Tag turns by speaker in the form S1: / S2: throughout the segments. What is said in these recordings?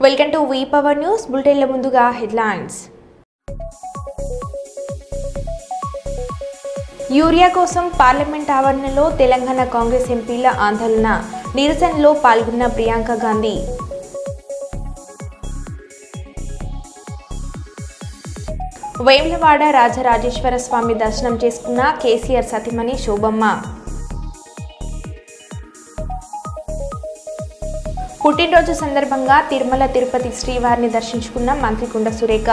S1: Welcome to V power news బులెటిన్ల ముందుగా headlines. Urea కోసం పార్లమెంట్ ఆవరణలో తెలంగాణ కాంగ్రెస్ ఎంపీల ఆందోళన, నిరసనలో పాల్గొన్న ప్రియాంక గాంధీ. వేములవాడ రాజరాజేశ్వర స్వామి దర్శనం చేసుకున్న కేసీఆర్ సతీమణి శోభమ్మ. పుట్టినరోజు సందర్భంగా తిరుమల తిరుపతి శ్రీవారిని దర్శించుకున్న మంత్రి కుండ సురేఖ.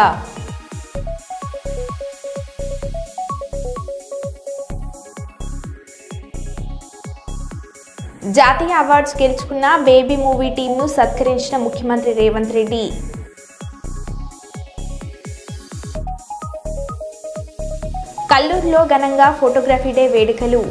S1: జాతీయ అవార్డ్స్ గెలుచుకున్న బేబీ మూవీ టీంను సత్కరించిన ముఖ్యమంత్రి రేవంత్ రెడ్డి. కల్లూరులో ఘనంగా ఫోటోగ్రఫీ డే వేడుకలు.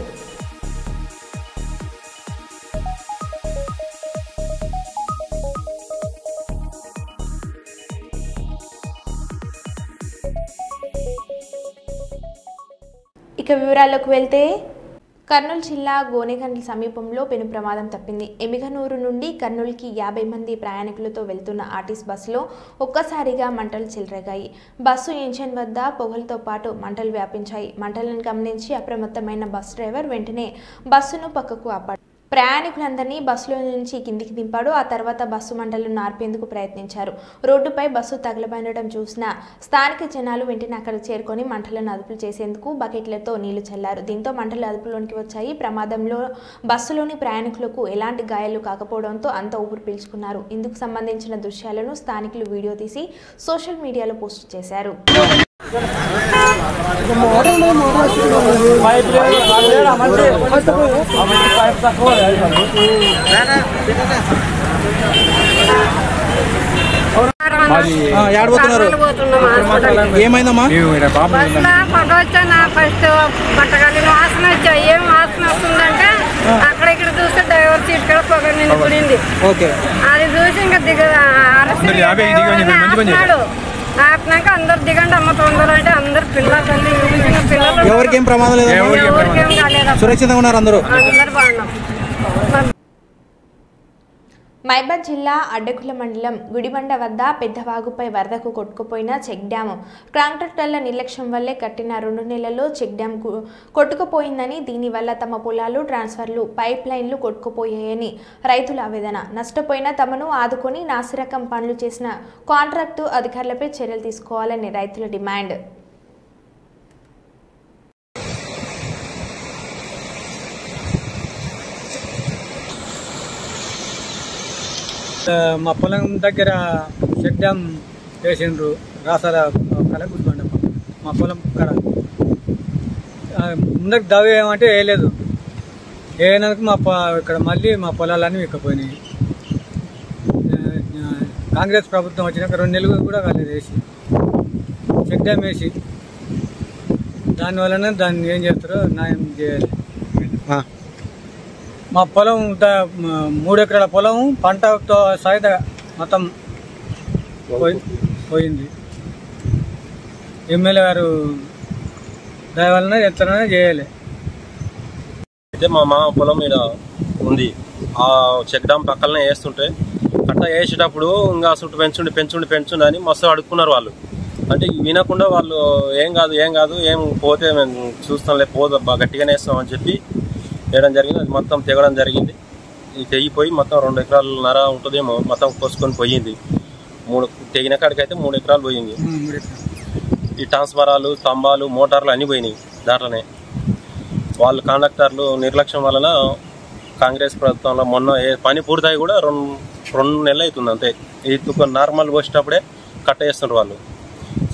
S1: ఇక వివరాల్లోకి వెళ్తే, కర్నూలు జిల్లా గోనెగండ్ల సమీపంలో పెను ప్రమాదం తప్పింది. ఎమిగనూరు నుండి కర్నూలుకి 50 మంది ప్రయాణికులతో వెళ్తున్న ఆర్టీసీ బస్సులో ఒక్కసారిగా మంటలు చెలరేగాయి. బస్సు ఇంజన్ వద్ద పొగలతో పాటు మంటలు వ్యాపించాయి. మంటలను గమనించి అప్రమత్తమైన బస్సు డ్రైవర్ వెంటనే బస్సును పక్కకు ఆపాడు. ప్రయాణికులందరినీ బస్సులో నుంచి కిందికి దింపాడు. ఆ తర్వాత బస్సు మంటలను ఆర్పేందుకు ప్రయత్నించారు. రోడ్డుపై బస్సు తగలబడడం చూసిన స్థానిక జనాలు వెంటనే అక్కడికి చేరుకొని మంటలను అదుపు చేసేందుకు బకెట్లతో నీళ్లు చల్లారు. దీంతో మంటలు అదుపులోనికి వచ్చాయి. ప్రమాదంలో బస్సులోని ప్రయాణికులకు ఎలాంటి గాయాలు కాకపోవడంతో అంతా ఊపిరి పీల్చుకున్నారు. ఇందుకు సంబంధించిన దృశ్యాలను స్థానికులు వీడియో తీసి సోషల్ మీడియాలో పోస్ట్ చేశారు.
S2: ఏమైందమ్మా?
S3: ఫస్ట్ బట్టగాలి వాసన వచ్చాయి. ఏం వాసన వస్తుందంటే అక్కడ ఇక్కడ చూస్తే డ్రైవర్ సీట్ కూడా పొగ నిండిపోయింది. అది చూసి ఇంకా ఆపినాక అందరు దిగండి అమ్మ తొందరలు అంటే అందరు పిల్లలు
S2: ఎవరికేం ప్రమాదం లేదు,
S3: ఎవరికేం కాలేదు,
S2: సురక్షితంగా ఉన్నారు అందరూ
S3: బాగున్నాం.
S1: మైబాద్ జిల్లా అడ్డకుల మండలం గుడిబండ వద్ద పెద్దవాగుపై వరదకు కొట్టుకుపోయిన చెక్ డ్యామ్ కాంట్రాక్టర్ల నిర్లక్ష్యం వల్లే కట్టిన 2 నెలల్లో చెక్ డ్యామ్ కొట్టుకుపోయిందని, దీనివల్ల తమ పొలాలు, ట్రాన్స్ఫర్లు, పైప్ లైన్లు కొట్టుకుపోయాయని రైతుల ఆవేదన. నష్టపోయిన తమను ఆదుకొని నాసిరకం పనులు చేసిన కాంట్రాక్టు అధికారులపై చర్యలు తీసుకోవాలని రైతుల డిమాండ్.
S4: మా పొలం దగ్గర చెక్ డ్యామ్ వేసిండ్రు. రాసాల కల గుడిబండ మా పొలం ఇక్కడ ముందరికి దవ్వ ఏమంటే వేయలేదు. వేయనందుకు ఇక్కడ మళ్ళీ మా పొలాలన్నీ విక్కపోయినాయి. కాంగ్రెస్ ప్రభుత్వం వచ్చినాక 2 నెలలు కూడా కాలేదు వేసి చెక్ డ్యామ్ వేసి. దానివల్లనే దాన్ని ఏం చేస్తారో న్యాయం చేయాలి. మా పొలం 3 ఎకరాల పొలం పంటతో సహిత మొత్తం పోయింది. ఎమ్మెల్యే గారు దయవలన ఎత్తననే చేయాలి.
S5: అయితే మా మామ పొలం మీద ఉంది. ఆ చెక్ డ్యామ్ పక్కలనే వేస్తుంటే కట్ట వేసేటప్పుడు ఇంకా చుట్టూ పెంచుండి అని మస్తు అడుక్కున్నారు వాళ్ళు. అంటే వినకుండా వాళ్ళు ఏం కాదు ఏం పోతే మేము చూస్తాంలే, గట్టిగానే వేస్తామని చెప్పి వేయడం జరిగింది. అది మొత్తం తెగడం జరిగింది. ఇది తెగిపోయి మొత్తం 2 ఎకరాలన్నర ఉంటుందేమో మొత్తం కోసుకొని పోయింది. 3 తెగిన కాడికైతే 3 ఎకరాలు పోయింది. ఈ ట్రాన్స్ఫారాలు, స్తంభాలు, మోటార్లు అన్నీ పోయినాయి దాంట్లోనే. వాళ్ళు కాంట్రాక్టర్లు నిర్లక్ష్యం వలన కాంగ్రెస్ ప్రభుత్వంలో మొన్న పని పూర్తయి కూడా 2 నెలలు అవుతుంది అంతే. ఇది నార్మల్ పోసేటప్పుడే కట్ట వేస్తుండ్రు వాళ్ళు.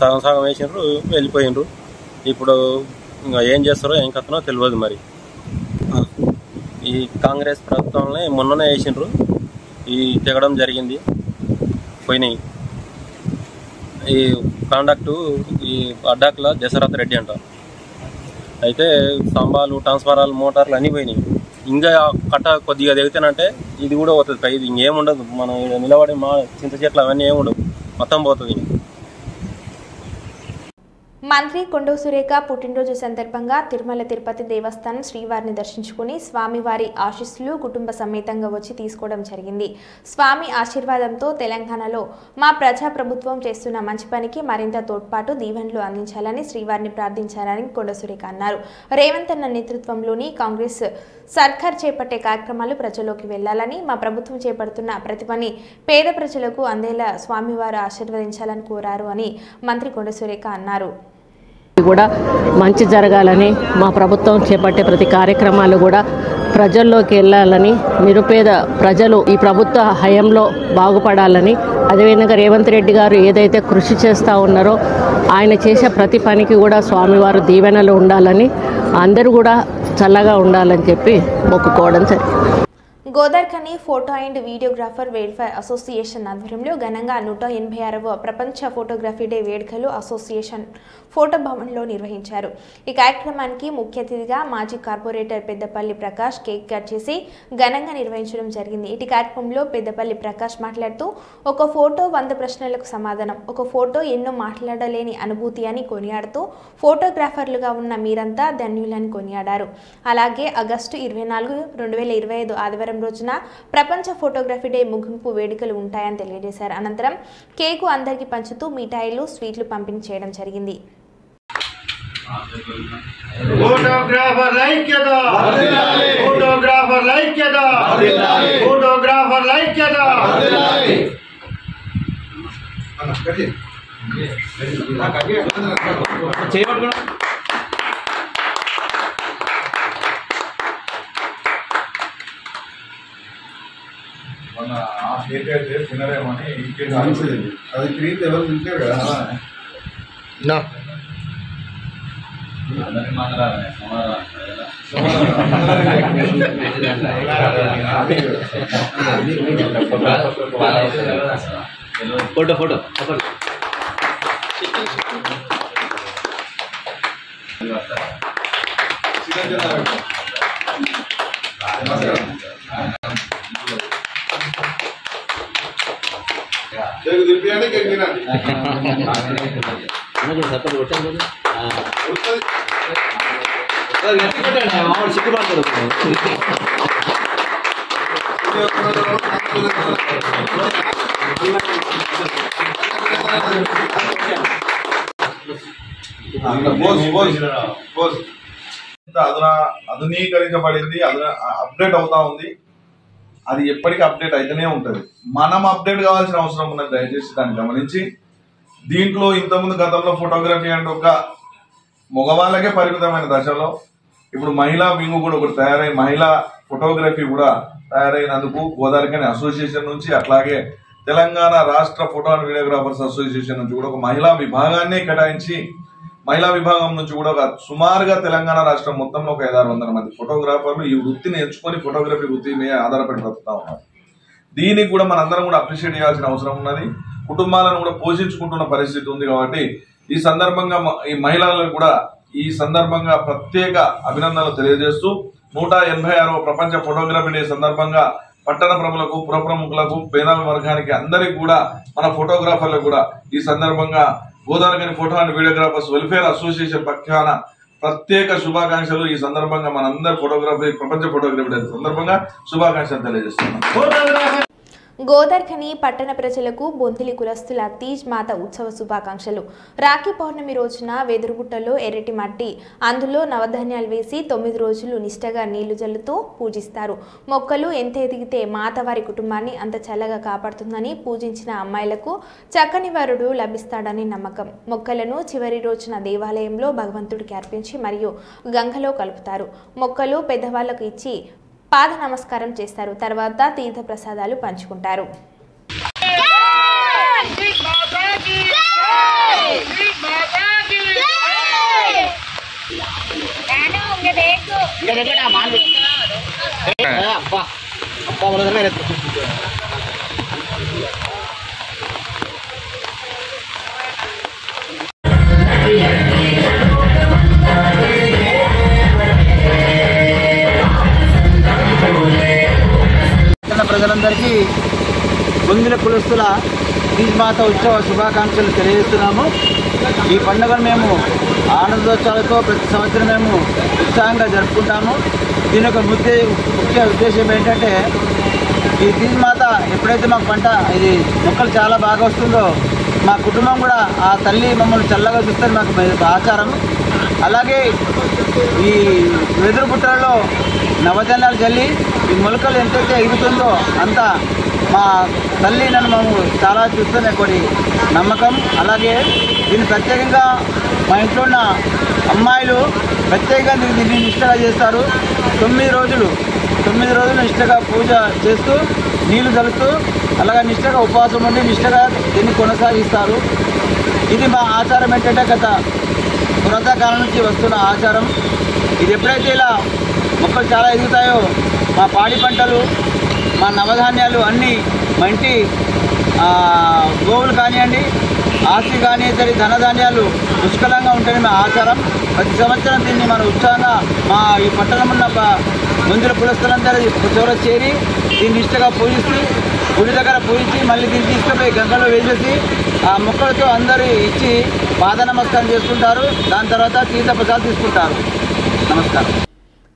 S5: సగం వేసిండ్రు, వెళ్ళిపోయిండ్రు. ఇప్పుడు ఇంకా ఏం చేస్తారో ఏం కథనో తెలియదు. మరి ఈ కాంగ్రెస్ ప్రభుత్వంలో మొన్ననే వేసిండ్రు, ఈ తెగడం జరిగింది, పోయినాయి. ఈ కాండక్టు ఈ అడ్డాకుల దశరథ్ రెడ్డి అంట. అయితే స్తంభాలు, ట్రాన్స్ఫారాలు, మోటార్లు అన్నీ పోయినాయి. ఇంకా కట్ట కొద్దిగా దిగుతానంటే ఇది కూడా పోతుంది. ఇది ఇంకేముండదు, మనం నిలబడి మా చింత చెట్లు అవన్నీ ఏముండవు, మొత్తం పోతుంది.
S1: మంత్రి కొండవ సురేఖ పుట్టినరోజు సందర్భంగా తిరుమల తిరుపతి దేవస్థానం శ్రీవారిని దర్శించుకుని స్వామివారి ఆశీస్సులు కుటుంబ సమేతంగా వచ్చి తీసుకోవడం జరిగింది. స్వామి ఆశీర్వాదంతో తెలంగాణలో మా ప్రజాప్రభుత్వం చేస్తున్న మంచి పనికి మరింత తోడ్పాటు దీవెనలు అందించాలని శ్రీవారిని ప్రార్థించారని కొండవ సురేఖ అన్నారు. రేవంత్ అన్న నేతృత్వంలోని కాంగ్రెస్ సర్కార్ చేపట్టే కార్యక్రమాలు ప్రజల్లోకి వెళ్లాలని, మా ప్రభుత్వం చేపడుతున్న ప్రతి పని పేద ప్రజలకు అందేలా స్వామివారు ఆశీర్వదించాలని కోరారు అని మంత్రి కొండవ సురేఖ అన్నారు.
S6: కూడా మంచి జరగాలని, మా ప్రభుత్వం చేపట్టే ప్రతి కార్యక్రమాలు కూడా ప్రజల్లోకి వెళ్ళాలని, నిరుపేద ప్రజలు ఈ ప్రభుత్వ హయాంలో బాగుపడాలని, అదేవిధంగా రేవంత్ రెడ్డి గారు ఏదైతే కృషి చేస్తూ ఉన్నారో ఆయన చేసే ప్రతి పనికి కూడా స్వామివారు దీవెనలు ఉండాలని, అందరూ కూడా చల్లగా ఉండాలని చెప్పి మొక్కుకోవడం జరిగింది.
S1: Godavarikhani photo and videographer welfare association ఆధ్వర్యంలో ఘనంగా 186వ ప్రపంచ ఫోటోగ్రఫీ డే వేడుకలు అసోసియేషన్ ఫోటో భవన్లో నిర్వహించారు. ఈ కార్యక్రమానికి ముఖ్య అతిథిగా మాజీ corporator Peddapalli Prakash cake cut చేసి ఘనంగా నిర్వహించడం జరిగింది. ఇటు కార్యక్రమంలో పెద్దపల్లి ప్రకాష్ మాట్లాడుతూ ఒక ఫోటో 100 ప్రశ్నలకు సమాధానం, ఒక ఫోటో ఎన్నో మాట్లాడలేని అనుభూతి అని కొనియాడుతూ ఫోటోగ్రాఫర్లుగా ఉన్న మీరంతా ధన్యులని కొనియాడారు. అలాగే ఆగస్టు 24, 2025 ఆదివారం రోజున ప్రపంచ ఫోటోగ్రఫీ డే ముగింపు వేడుకలు ఉంటాయని తెలియజేశారు. అనంతరం కేకు అందరికీ పంచుతూ మిఠాయిలు, స్వీట్లు పంపిణీ చేయడం జరిగింది.
S7: ఫోటోగ్రాఫర్ ఐక్యత, ఫోటోగ్రాఫర్ ఐక్యత, ఫోటోగ్రాఫర్ ఐక్యత.
S8: మన ఆ కేక్ అయితే తినరేమని ఇంకేం అది క్రీమ్ ఎవరు తింటారు కదా
S2: ఫోటో ఫోటో
S8: తినిపించండి కేక్ తినండి
S2: సిగ్గుపడతారు.
S8: ఆధునీకరించబడింది, అప్డేట్ అవుతా ఉంది. అది ఎప్పటికీ అప్డేట్ అయితేనే ఉంటుంది. మనం అప్డేట్ కావాల్సిన అవసరం ఉన్నది. దయచేసి దాన్ని గమనించి, దీంట్లో ఇంతకుముందు గతంలో ఫోటోగ్రఫీ అంటే ఒక మగవాళ్ళకే పరిమితమైన దశలో ఇప్పుడు మహిళా వింగ్ కూడా ఒకటి తయారై మహిళా ఫోటోగ్రఫీ కూడా తయారైనందుకు గోదావరి అసోసియేషన్ నుంచి, అట్లాగే తెలంగాణ రాష్ట్ర ఫోటో అండ్ వీడియోగ్రాఫర్స్ అసోసియేషన్ నుంచి కూడా ఒక మహిళా విభాగాన్ని కేటాయించి, మహిళా విభాగం నుంచి కూడా ఒక సుమారుగా తెలంగాణ రాష్ట్రం మొత్తంలో ఒక 500-600 మంది ఫోటోగ్రాఫర్లు ఈ వృత్తిని ఎంచుకొని ఫోటోగ్రఫీ వృత్తి మీద ఆధారపడి బతుకుతా ఉన్నారు. దీనికి కూడా మనందరం కూడా అప్రిషియేట్ చేయాల్సిన అవసరం ఉన్నది. కుటుంబాలను కూడా పోషించుకుంటున్న పరిస్థితి ఉంది. కాబట్టి ఈ సందర్భంగా ఈ మహిళలకు కూడా ఈ సందర్భంగా ప్రత్యేక అభినందనలు తెలియజేస్తూ 186వ ప్రపంచ ఫోటోగ్రఫీ డే సందర్భంగా పట్టణ ప్రములకు, పుర ప్రముఖులకు, పేదల వర్గానికి అందరికీ కూడా మన ఫోటోగ్రాఫర్లకు కూడా ఈ సందర్భంగా Godavari photo and videographers welfare association పక్షాన ప్రత్యేక శుభాకాంక్షలు. ఈ సందర్భంగా మనందరి ఫోటోగ్రఫీ ప్రపంచ ఫోటోగ్రఫీ డే సందర్భంగా శుభాకాంక్షలు తెలియజేస్తున్నాం.
S1: గోదార్ఖని పట్టణ ప్రజలకు బొంతిలి కులస్తుల తీజ్ మాత ఉత్సవ శుభాకాంక్షలు. రాఖీ పౌర్ణమి రోజున వెదురుగుట్టలో ఎర్రటి మట్టి, అందులో నవధాన్యాలు వేసి 9 రోజులు నిష్టగా నీళ్లు జల్లుతూ పూజిస్తారు. మొక్కలు ఎంత ఎదిగితే మాత వారి కుటుంబాన్ని అంత చల్లగా కాపాడుతుందని, పూజించిన అమ్మాయిలకు చక్కని వరుడు లభిస్తాడని నమ్మకం. మొక్కలను చివరి రోజున దేవాలయంలో భగవంతుడికి అర్పించి మరియు గంగలో కలుపుతారు. మొక్కలు పెద్దవాళ్లకు ఇచ్చి పాద నమస్కారం చేస్తారు. తర్వాత తీర్థ ప్రసాదాలు పంచుకుంటారు.
S4: ప్రజలందరికీ
S9: గొంతుల కులస్తుల తీజ్మాత ఉత్సవ శుభాకాంక్షలు తెలియజేస్తున్నాము. ఈ పండుగను మేము ఆనందోత్సవాలతో ప్రతి సంవత్సరం మేము ఉత్సాహంగా జరుపుకుంటాము. దీని యొక్క ముఖ్య ఉద్దేశం ఏంటంటే, ఈ తీజ్మాత ఎప్పుడైతే మాకు పంట ఇది మొక్కలు చాలా బాగా వస్తుందో మా కుటుంబం కూడా ఆ తల్లి మమ్మల్ని చల్లగా చూస్తుంది, మాకు ఆచారం. అలాగే ఈ వెదురు పుట్టలలో నవధాన్యాలు చల్లి ఈ మొలకలు ఎంతైతే ఎగుతుందో అంత మా తల్లి నన్ను మేము చాలా చూస్తున్న కొన్ని నమ్మకం. అలాగే దీన్ని ప్రత్యేకంగా మా ఇంట్లో ఉన్న అమ్మాయిలు ప్రత్యేకంగా దీన్ని నిష్టగా చేస్తారు. 9 రోజులు నిష్టగా పూజ చేస్తూ నీళ్లు చల్లుతూ అలాగే నిష్టగా ఉపవాసం ఉండి నిష్టగా దీన్ని కొనసాగిస్తారు. ఇది మా ఆచారం ఏంటంటే గత పురాతకాలం నుంచి వస్తున్న ఆచారం. ఇది ఎప్పుడైతే ఇలా మొక్కలు చాలా ఎదుగుతాయో మా పాడి పంటలు మా నవధాన్యాలు అన్నీ మా ఇంటి గోవులు కానివ్వండి ఆస్తి కానీ ఇతర ధనధాన్యాలు పుష్కలంగా ఉంటాయని మా ఆచారం. ప్రతి సంవత్సరం దీన్ని మన ఉత్సాహంగా మా ఈ పట్టణం ఉన్న మందుల కులస్తులందరూ చివర చేరి దీన్ని నిష్టగా పూజిస్తూ గుడి దగ్గర పూజించి మళ్ళీ దీన్ని తీసుకుపోయి గంగలో వేసేసి ఆ మొక్కలతో అందరూ ఇచ్చి పాద నమస్కారం చేసుకుంటారు. దాని తర్వాత తీర్థప్రసాదం తీసుకుంటారు. నమస్కారం.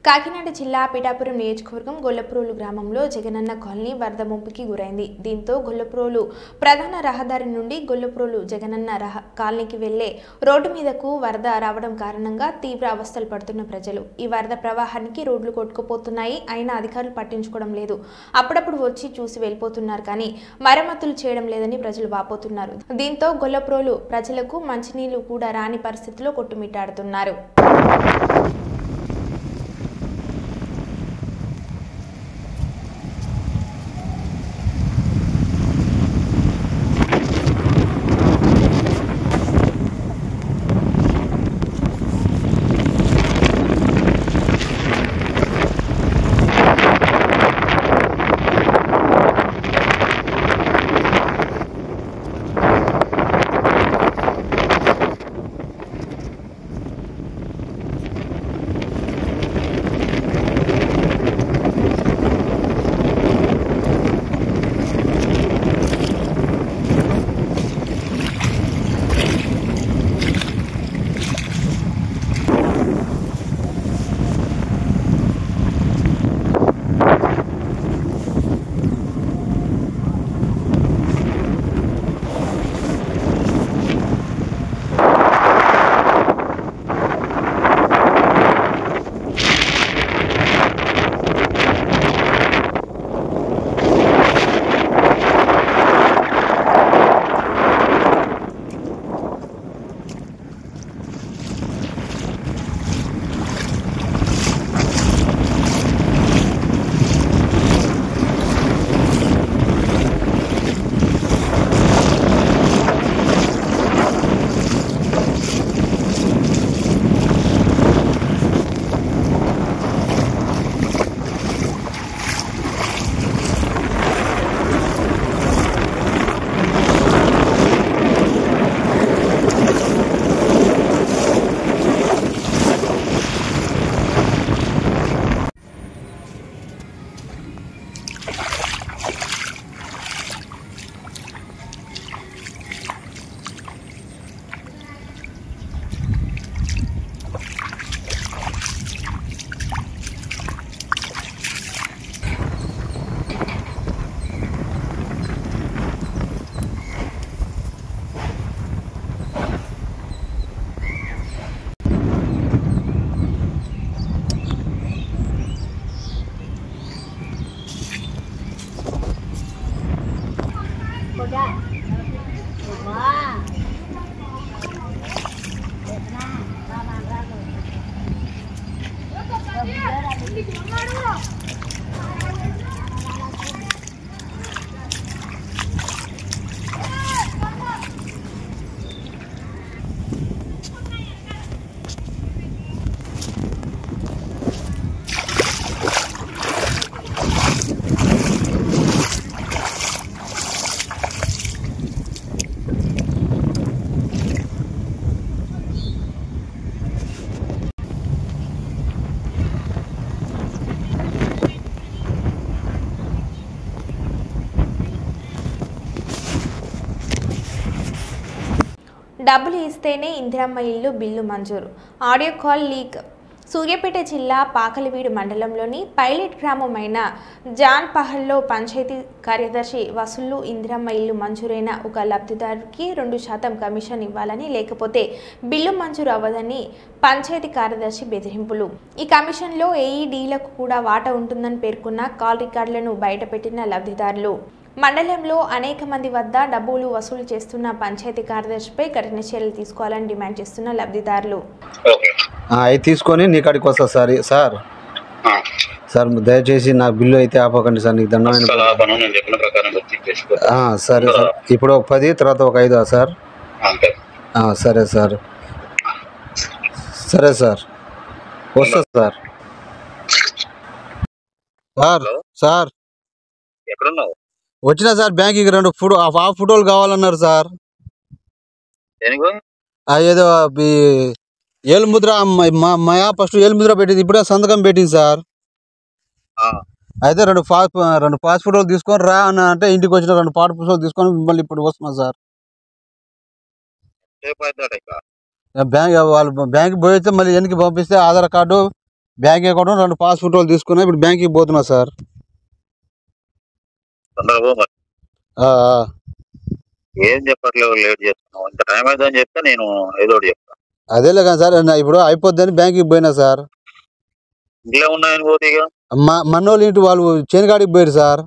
S1: కాకినాడ జిల్లా పిఠాపురం నియోజకవర్గం గొల్లప్రోలు గ్రామంలో జగనన్న కాలనీ వరద ముంపుకి గురైంది. దీంతో గొల్లప్రోలు ప్రధాన రహదారి నుండి గొల్లప్రోలు జగనన్న కాలనీకి వెళ్లే రోడ్డు మీదకు వరద రావడం కారణంగా తీవ్ర అవస్థలు పడుతున్న ప్రజలు. ఈ వరద ప్రవాహానికి రోడ్లు కొట్టుకుపోతున్నాయి. అయినా అధికారులు పట్టించుకోవడం లేదు. అప్పుడప్పుడు వచ్చి చూసి వెళ్ళిపోతున్నారు కానీ మరమ్మతులు చేయడం లేదని ప్రజలు వాపోతున్నారు. దీంతో గొల్లప్రోలు ప్రజలకు మంచినీళ్లు కూడా రాని పరిస్థితిలో కొట్టుమిట్టాడుతున్నారు. డబ్బులు ఇస్తేనే ఇందిరమ్మ ఇల్లు బిల్లు మంజూరు. Audio call leak. సూర్యాపేట జిల్లా పాకలివీడు మండలంలోని పైలట్ గ్రామమైన జాన్పహల్లో పంచాయతీ కార్యదర్శి వసూళ్లు ఇందిరమ్మ ఇల్లు మంజూరైన ఒక లబ్ధిదారుకి 2% కమిషన్ ఇవ్వాలని, లేకపోతే బిల్లు మంజూరు అవ్వదని పంచాయతీ కార్యదర్శి బెదిరింపులు. ఈ కమిషన్లో ఏఈడీలకు కూడా వాటా ఉంటుందని పేర్కొన్న కాల్ రికార్డులను బయటపెట్టిన లబ్ధిదారులు. మండలంలో అనేక మంది వద్ద డబ్బులు వసూలు చేస్తున్న పంచాయతీ కార్యదర్శిపై కఠిన చర్యలు తీసుకోవాలని డిమాండ్ చేస్తున్న లబ్ధిదారులు.
S10: అవి తీసుకొని నీ కాడికి వస్తా సార్. దయచేసి నా బిల్లు అయితే ఆపకండి సార్, నీకు దండమైన. సరే సార్, ఇప్పుడు ఒక 10 తర్వాత ఒక 5 సార్. సరే సార్, సరే సార్, వస్తా సార్. సార్ వచ్చినా సార్, బ్యాంక్కి 2 ఫోటోలు కావాలన్నారు సార్. ఏదో ఏలుముద్ర మాయా ఫస్ట్ ఏలుముద్ర పెట్టింది, ఇప్పుడే సంతకం పెట్టింది సార్. అయితే 2 పాస్ ఫోటోలు తీసుకొని రా అని అంటే ఇంటికి వచ్చిన 2 పాస్ ఫోటోలు తీసుకొని మిమ్మల్ని ఇప్పుడు వస్తున్నా సార్. బ్యాంక్ పోయితే మళ్ళీ వెనక్కి పంపిస్తే Aadhaar card, bank account, 2 pass ఫోటోలు తీసుకున్నా. ఇప్పుడు బ్యాంక్కి పోతున్నా సార్.
S11: ఏం చెప్పట్లేదు, లేట్ చేస్తున్నావు. ఇంత టైం అవుతుందని చెప్తే నేను ఏదో చెప్తాను.
S10: అదేలే కానీ సార్, ఇప్పుడు అయిపోద్దని బ్యాంక్కి పోయినా సార్.
S11: ఇంట్లో ఉన్నాయని పోతే ఇక
S10: మనోళ్ళు ఇంటి వాళ్ళు చేనుగాడికి పోయారు సార్.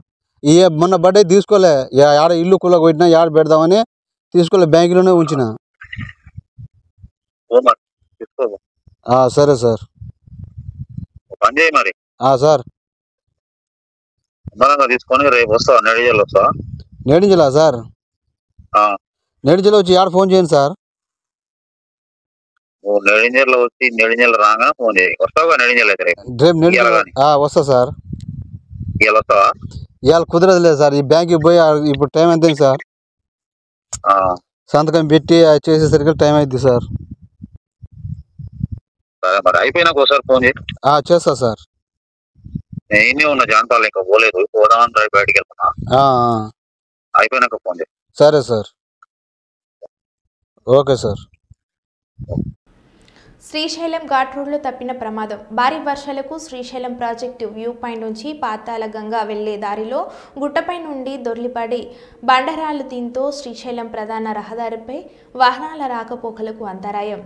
S10: మొన్న బర్త్డే తీసుకోలే, ఆడ ఇల్లు కుళ్ళకు పెట్టినా యాడ పెడదామని తీసుకోలే, బ్యాంకులోనే ఉంచిన. సరే సార్,
S11: పని చేయి మరి.
S10: సార్
S11: తీసుకొని రేపు వస్తావా? నేడిజల్ వస్తావా?
S10: నేడింజలా సార్? నేడింజల్ వచ్చి యాడ ఫోన్ చేయండి సార్.
S11: నేడింజల్లో వచ్చి నేడింజల్ రాగానే ఫోన్ చేయి. వస్తావా నేడింజల్ అయితే?
S10: రేపు వస్తా సార్.
S11: ఇవాళ వస్తావా?
S10: ఇవాళ కుదరదులేదు సార్, ఈ బ్యాంక్కి పోయి ఇప్పుడు టైం ఎంత సార్, సంతకం పెట్టి చేసేసరికి టైం అవుతుంది సార్.
S11: సరే మరి, అయిపోయినాక ఒకసారి ఫోన్ చేయి.
S10: చేస్తా సార్.
S11: నేనే ఉన్నా జాన్పాలు, ఇంకా పోలేదు, పోదామని బయటికి వెళ్తున్నా. అయిపోయినాక ఫోన్ చేయి.
S10: సరే sir, okay sir.
S1: Srisailam ghat రోడ్లో తప్పిన ప్రమాదం. భారీ వర్షాలకు శ్రీశైలం ప్రాజెక్టు వ్యూ పాయింట్ నుంచి పాతాళగంగా వెళ్లే దారిలో గుట్టపై నుండి దొర్లిపడి బండరాలు. దీంతో శ్రీశైలం ప్రధాన రహదారిపై వాహనాల రాకపోకలకు అంతరాయం.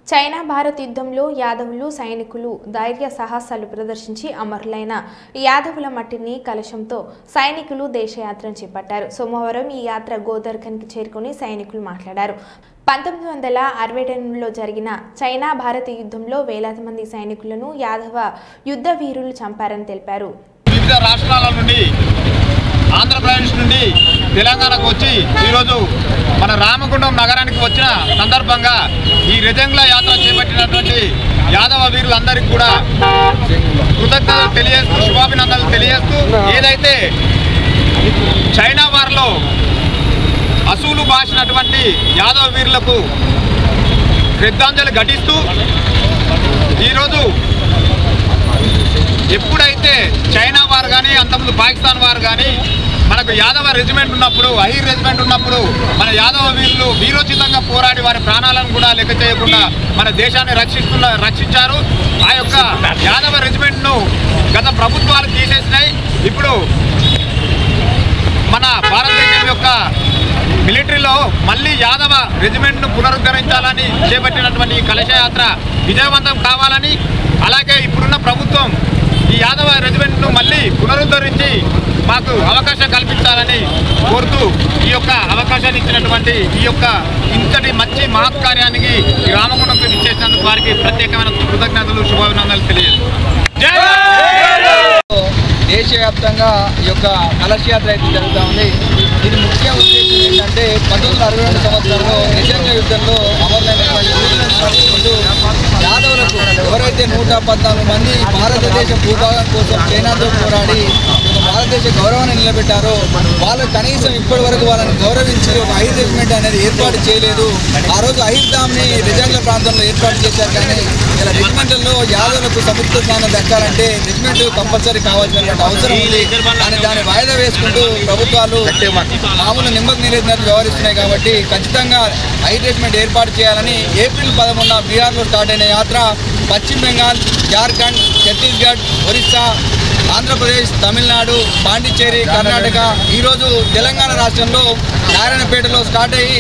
S1: చైనా భారత్ యుద్ధంలో యాదవులు సైనికులు ధైర్య సాహసాలు ప్రదర్శించి అమరులైన యాదవుల మట్టిని కలశంతో సైనికులు దేశయాత్రను చేపట్టారు. సోమవారం ఈ యాత్ర గోదర్ఖన్కి చేరుకుని సైనికులు మాట్లాడారు. 1962లో జరిగిన చైనా భారత్ యుద్ధంలో వేలాది మంది సైనికులను యాదవ యుద్ధ వీరులు చంపారని తెలిపారు.
S12: వివిధ రాష్ట్రాల నుండి, ఆంధ్రప్రదేశ్ నుండి తెలంగాణకు వచ్చి ఈరోజు మన రామగుండం నగరానికి వచ్చిన సందర్భంగా ఈ రెజంగ్ల యాత్ర చేపట్టినటువంటి యాదవ వీరులందరికీ కూడా కృతజ్ఞతలు తెలియజేస్తూ, శుభాభినందనలు తెలియజేస్తూ, ఏదైతే చైనా వారిలో అసూలు బాసినటువంటి యాదవ వీరులకు శ్రద్ధాంజలి ఘటిస్తూ ఈరోజు ఎప్పుడైతే చైనా వారు కానీ అంతకుముందు పాకిస్తాన్ వారు కానీ మనకు యాదవ రెజిమెంట్ ఉన్నప్పుడు, అహీర్ రెజిమెంట్ ఉన్నప్పుడు మన యాదవ వీరులు వీరోచితంగా పోరాడి వారి ప్రాణాలను కూడా లెక్క చేయకుండా మన దేశాన్ని రక్షించారు. ఆ యొక్క యాదవ రెజిమెంట్ను గత ప్రభుత్వాలు తీసేసినాయి. ఇప్పుడు మన భారతదేశం యొక్క మిలిటరీలో మళ్ళీ యాదవ రెజిమెంట్ను పునరుద్ధరించాలని చేపట్టినటువంటి ఈ కలశయాత్ర విజయవంతం కావాలని, అలాగే ఇప్పుడున్న ప్రభుత్వం ఈ యాదవ రెజిమెంట్ను మళ్ళీ పునరుద్ధరించి మాకు అవకాశం కల్పించాలని కోరుతూ ఈ యొక్క అవకాశాన్ని ఇచ్చినటువంటి ఈ యొక్క ఇంతటి మంచి మహత్కార్యానికి రామగుండంకు ఇచ్చేసినందుకు వారికి ప్రత్యేకమైన కృతజ్ఞతలు శుభాభినందనలు తెలియజేస్తాం.
S13: దేశవ్యాప్తంగా ఈ యొక్క కలశ యాత్ర అయితే జరుగుతూ ఉంది. దీని ముఖ్య ఉద్దేశం ఏంటంటే 1962 సంవత్సరంలో నిజంగా యుద్ధంలో అమరులైనటువంటి యోధులను స్మరించుకుంటూ యాదవులకు ఎవరైతే 114 మంది భారతదేశ భూభాగం కోసం చైనాతో పోరాడి భారతదేశ గౌరవాన్ని నిలబెట్టారో వాళ్ళు కనీసం ఇప్పటి వరకు వాళ్ళని గౌరవించి ఒక అహిర్ రెజిమెంట్ అనేది ఏర్పాటు చేయలేదు. ఆ రోజు అహిర్ ధామ్ని రిజంగ్ల ప్రాంతంలో ఏర్పాటు చేశారు. కానీ ఇలా రెజిమెంట్లలో యాదవులకు సముద్ర స్థానం దక్కాలంటే రెజిమెంట్ కంపల్సరీ కావాల్సినటువంటి అవసరం ఉంది. కానీ దాన్ని వాయిదా వేసుకుంటూ ప్రభుత్వాలు మామూలు నిమ్మకు నీరెత్తినట్టు వ్యవహరిస్తున్నాయి. కాబట్టి ఖచ్చితంగా అహిర్ రెజిమెంట్ ఏర్పాటు చేయాలని ఏప్రిల్ 11 బీహార్లో స్టార్ట్ అయిన యాత్ర పశ్చిమ బెంగాల్, జార్ఖండ్, ఛత్తీస్గఢ్, ఒరిస్సా, ఆంధ్రప్రదేశ్, తమిళనాడు, పాండిచ్చేరి, కర్ణాటక, ఈరోజు తెలంగాణ రాష్ట్రంలో నారాయణపేటలో స్టార్ట్ అయ్యి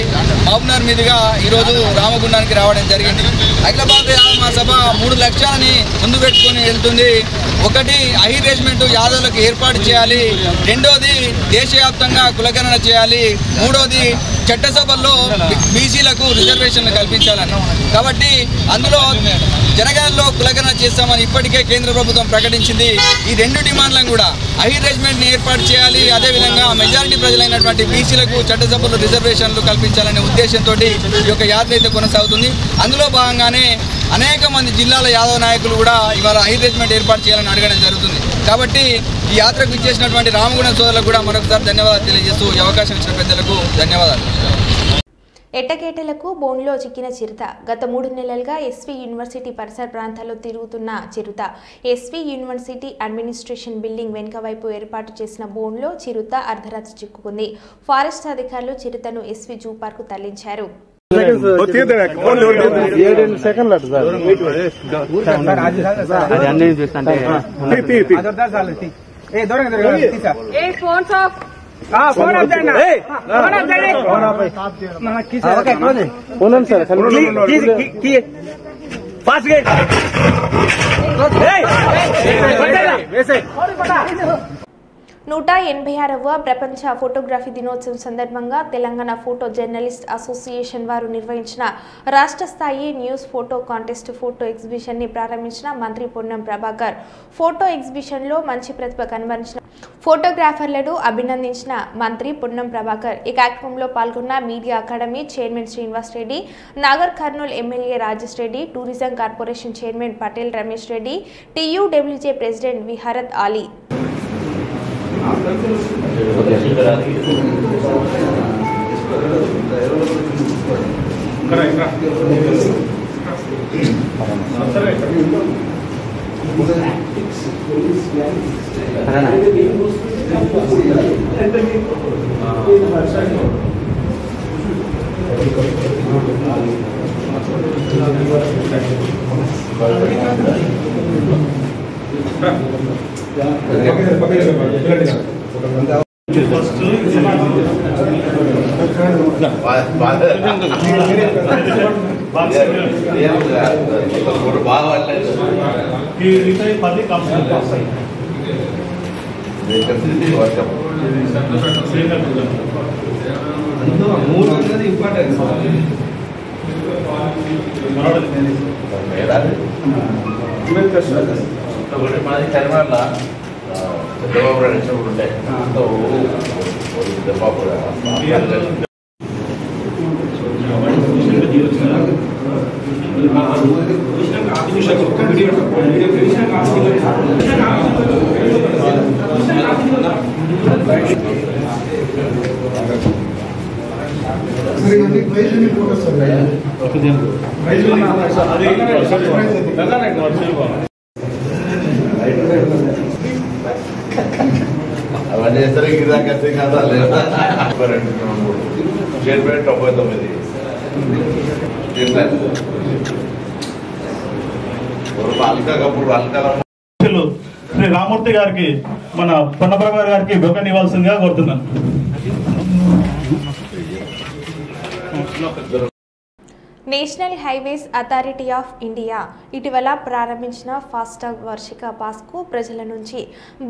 S13: మహబూబ్నగర్ మీదుగా ఈరోజు రామగుండానికి రావడం జరిగింది. అఖిల భారత యాదవ మహాసభ 3 లక్ష్యాలని ముందు పెట్టుకొని వెళ్తుంది. ఒకటి, అహిర్ రెజిమెంట్ యాదవులకు ఏర్పాటు చేయాలి. రెండోది, దేశవ్యాప్తంగా కులగణన చేయాలి. మూడోది, చట్టసభల్లో బీసీలకు రిజర్వేషన్లు కల్పించాలని. కాబట్టి అందులో జనగణనలో కులగణన చేస్తామని ఇప్పటికే కేంద్ర ప్రభుత్వం ప్రకటించింది. ఈ 2 డిమాండ్లను కూడా అహిర్ రెజిమెంట్ని ఏర్పాటు చేయాలి, అదేవిధంగా మెజారిటీ ప్రజలైనటువంటి బీసీలకు చట్టసభల్లో రిజర్వేషన్లు కల్పించాలనే ఉద్దేశంతో ఈ యొక్క యాత్ర అయితే కొనసాగుతుంది. అందులో భాగంగానే అనేక మంది జిల్లాల యాదవ నాయకులు కూడా ఇవాళ అహిర్ రెజిమెంట్ ఏర్పాటు చేయాలని అడగడం జరుగుతుంది. కాబట్టి ఈ యాత్రకు ఇచ్చేసినటువంటి రామగుండం సోదరులకు కూడా మరొకసారి ధన్యవాదాలు తెలియజేస్తూ ఈ అవకాశం ఇచ్చిన పెద్దలకు ధన్యవాదాలు.
S1: ఎట్టకేటలకు బోన్లో చిక్కిన చిరుత. గత 3 నెలలుగా ఎస్వి యూనివర్సిటీ పరిసర ప్రాంతాల్లో తిరుగుతున్న చిరుత. ఎస్వి యూనివర్సిటీ అడ్మినిస్ట్రేషన్ బిల్డింగ్ వెనుక వైపు ఏర్పాటు చేసిన బోన్లో చిరుత అర్ధరాత్రి చిక్కుకుంది. ఫారెస్ట్ అధికారులు చిరుతను ఎస్వి జూ పార్కు తరలించారు. నూట 86వ ప్రపంచ ఫోటోగ్రఫీ దినోత్సవం సందర్భంగా తెలంగాణ ఫోటో జర్నలిస్ట్ అసోసియేషన్ వారు నిర్వహించిన రాష్ట్ర స్థాయి news photo contest photo exhibition ని ప్రారంభించిన మంత్రి పొన్నం ప్రభాకర్. ఫోటో ఎగ్జిబిషన్ లో మంచి ప్రతిభ కనబరిచిన ఫోటోగ్రాఫర్లను అభినందించిన మంత్రి పొన్నం ప్రభాకర్. ఈ కార్యక్రమంలో పాల్గొన్న media academy chairman Srinivas Reddy, Nagarkurnool MLA Rajesh Reddy, tourism corporation chairman Patel Ramesh Reddy, TUWJ president Viharat Ali.
S14: అవన్నీ ఇద్దరికి ఇదాకా కదా లేదా 99
S15: శ్రీ రామూర్తి గారికి మన పొన్నప్రభ గారికి బొకన్ ఇవ్వాల్సిందిగా కోరుతున్నాను.
S1: National highways authority of India ఇటీవల ప్రారంభించిన ఫాస్టాగ్ వార్షిక పాస్కు ప్రజల నుంచి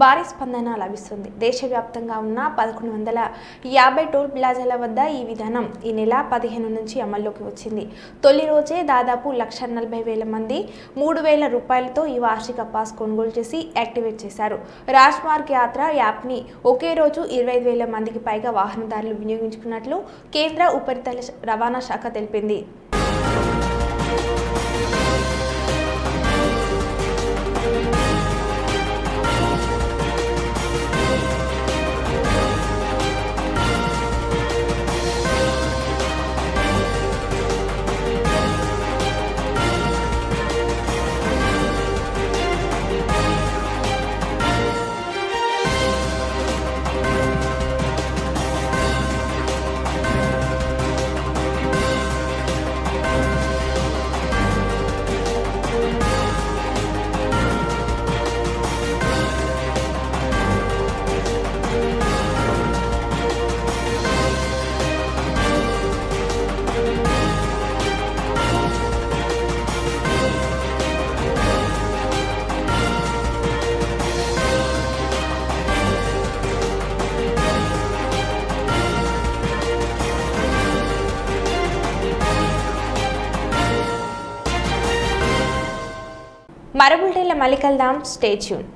S1: భారీ స్పందన లభిస్తుంది. దేశవ్యాప్తంగా ఉన్న 1150 టోల్ ప్లాజాల వద్ద ఈ విధానం ఈ నెల 15 నుంచి అమల్లోకి వచ్చింది. తొలి రోజే దాదాపు 1,40,000 మంది 3,000 రూపాయలతో ఈ వార్షిక పాస్ కొనుగోలు చేసి యాక్టివేట్ చేశారు. రాజ్మార్గ్ యాత్ర యాప్ని ఒకే రోజు 25,000 మందికి పైగా వాహనదారులు వినియోగించుకున్నట్లు కేంద్ర ఉపరితల రవాణా శాఖ తెలిపింది. మరో బులెటిన్లో మళ్ళీ కలుద్దాం. Stay tune.